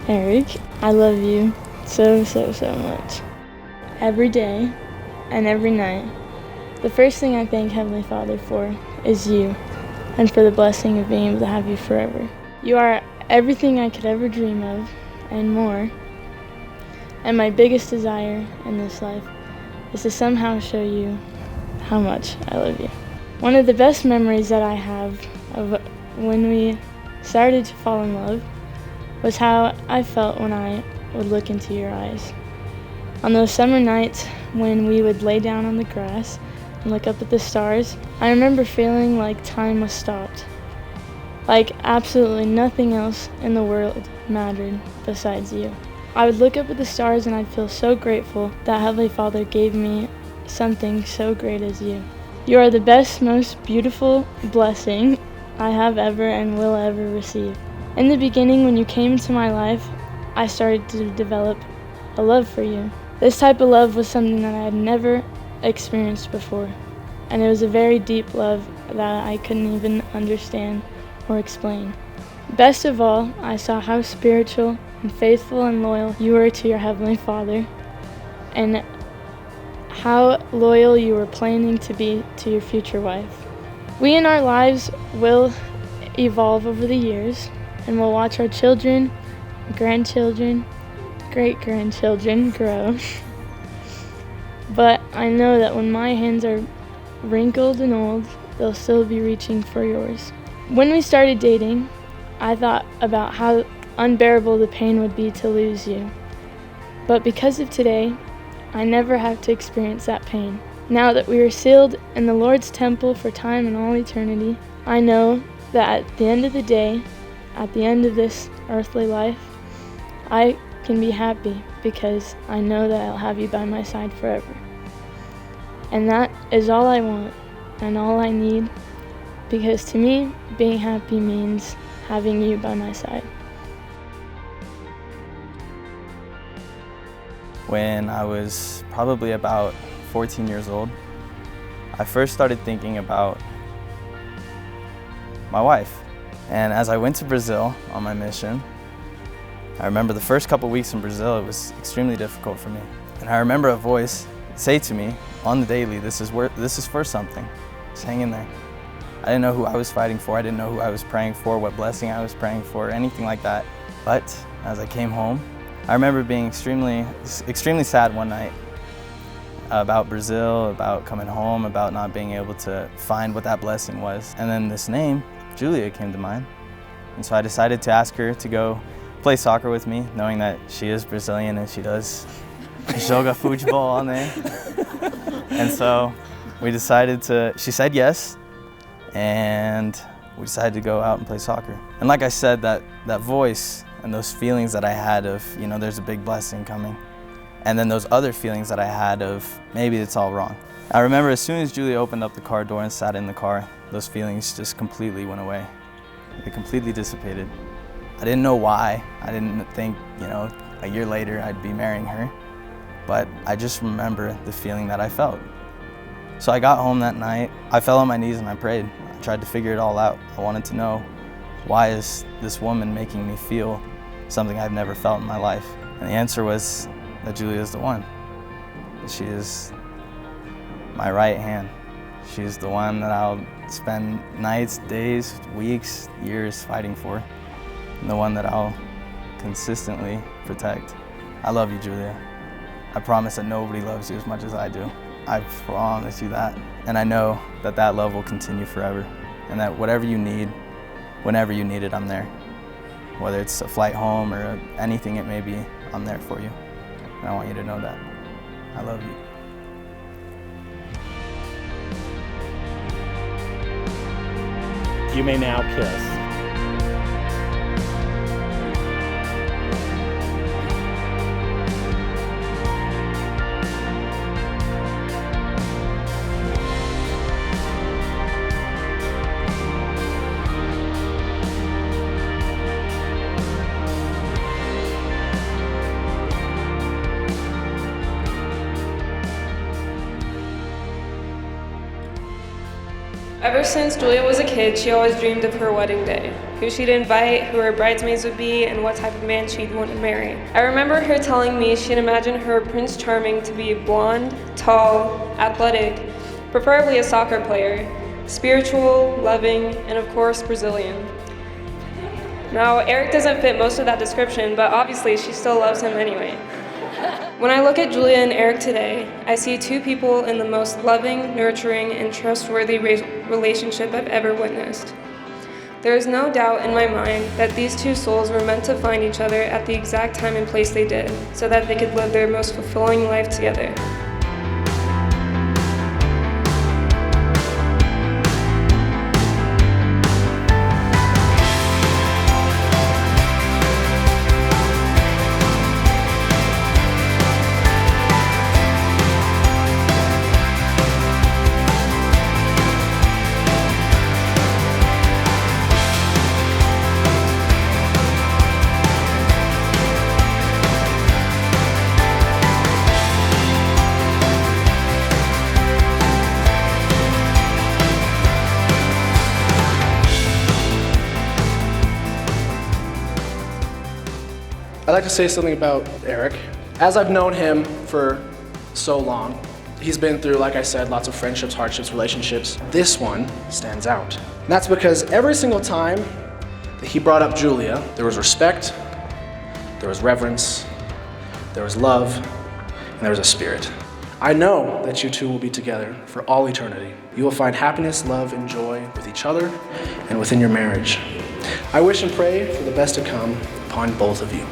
Erik, I love you so much. Every day and every night, the first thing I thank Heavenly Father for is you, and for the blessing of being able to have you forever. You are everything I could ever dream of, and more. And my biggest desire in this life is to somehow show you how much I love you. One of the best memories that I have of when we started to fall in love was how I felt when I would look into your eyes. On those summer nights when we would lay down on the grass and look up at the stars, I remember feeling like time was stopped. Like absolutely nothing else in the world mattered besides you. I would look up at the stars and I'd feel so grateful that Heavenly Father gave me something so great as you. You are the best, most beautiful blessing I have ever and will ever receive. In the beginning, when you came into my life, I started to develop a love for you. This type of love was something that I had never experienced before, and it was a very deep love that I couldn't even understand or explain. Best of all, I saw how spiritual and faithful and loyal you were to your Heavenly Father, and how loyal you were planning to be to your future wife. We in our lives will evolve over the years, and we'll watch our children, grandchildren, great-grandchildren grow. But I know that when my hands are wrinkled and old, they'll still be reaching for yours. When we started dating, I thought about how unbearable the pain would be to lose you. But because of today, I never have to experience that pain. Now that we are sealed in the Lord's temple for time and all eternity, I know that at the end of the day, at the end of this earthly life, I can be happy because I know that I'll have you by my side forever. And that is all I want and all I need, because to me, being happy means having you by my side. When I was probably about 14 years old, I first started thinking about my wife. And as I went to Brazil on my mission, I remember the first couple weeks in Brazil, it was extremely difficult for me. And I remember a voice say to me on the daily, this is for something, just hang in there. I didn't know who I was fighting for, I didn't know who I was praying for, what blessing I was praying for, anything like that. But as I came home, I remember being extremely sad one night about Brazil, about coming home, about not being able to find what that blessing was. And then this name, Julia, came to mind. And so I decided to ask her to go play soccer with me, knowing that she is Brazilian and she does joga futebol on there. And so she said yes, and we decided to go out and play soccer. And like I said, that voice and those feelings that I had of, there's a big blessing coming. And then those other feelings that I had of, maybe it's all wrong. I remember as soon as Julia opened up the car door and sat in the car, those feelings just completely went away. They completely dissipated. I didn't know why. I didn't think, a year later I'd be marrying her. But I just remember the feeling that I felt. So I got home that night, I fell on my knees and I prayed. I tried to figure it all out. I wanted to know, why is this woman making me feel something I've never felt in my life? And the answer was that Julia is the one. She is my right hand. She is the one that I'll spend nights, days, weeks, years fighting for, and the one that I'll consistently protect. I love you, Julia. I promise that nobody loves you as much as I do. I promise you that. And I know that that love will continue forever, and that whatever you need, whenever you need it, I'm there. Whether it's a flight home or anything it may be, I'm there for you. And I want you to know that. I love you. You may now kiss. Ever since Julia was a kid, she always dreamed of her wedding day, who she'd invite, who her bridesmaids would be, and what type of man she'd want to marry. I remember her telling me she'd imagine her Prince Charming to be blonde, tall, athletic, preferably a soccer player, spiritual, loving, and of course Brazilian. Now, Erik doesn't fit most of that description, but obviously she still loves him anyway. When I look at Julia and Erik today, I see two people in the most loving, nurturing, and trustworthy relationship I've ever witnessed. There is no doubt in my mind that these two souls were meant to find each other at the exact time and place they did, so that they could live their most fulfilling life together. I'd like to say something about Erik. As I've known him for so long, he's been through, like I said, lots of friendships, hardships, relationships. This one stands out. And that's because every single time that he brought up Julia, there was respect, there was reverence, there was love, and there was a spirit. I know that you two will be together for all eternity. You will find happiness, love, and joy with each other and within your marriage. I wish and pray for the best to come upon both of you.